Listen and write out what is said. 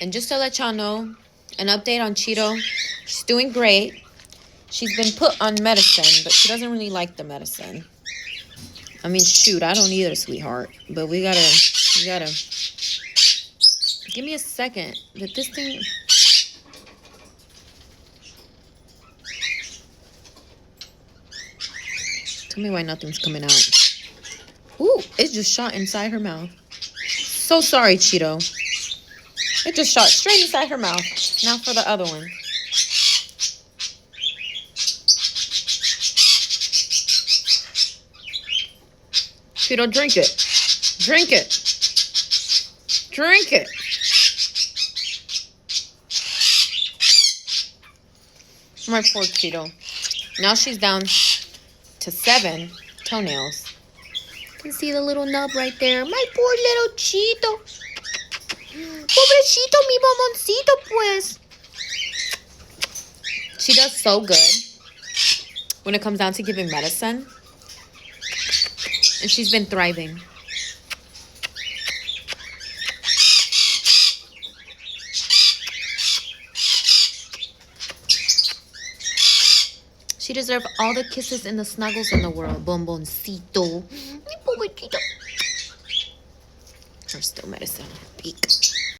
And just to let y'all know, an update on Cheeto. She's doing great. She's been put on medicine, but she doesn't really like the medicine. I mean, shoot, I don't either, sweetheart. But we gotta. Give me a second. Did this thing... Tell me why nothing's coming out. Ooh, it just shot inside her mouth. So sorry, Cheeto. It just shot straight inside her mouth. Now for the other one. Cheeto, drink it. Drink it. Drink it. My poor Cheeto. Now she's down to 7 toenails. You can see the little nub right there. My poor little Cheeto. Pobrecito, mi mamoncito, pues. She does so good when it comes down to giving medicine. And she's been thriving. She deserves all the kisses and the snuggles in the world. Bomboncito. Mi pobrecito. There's still medicine. Beak.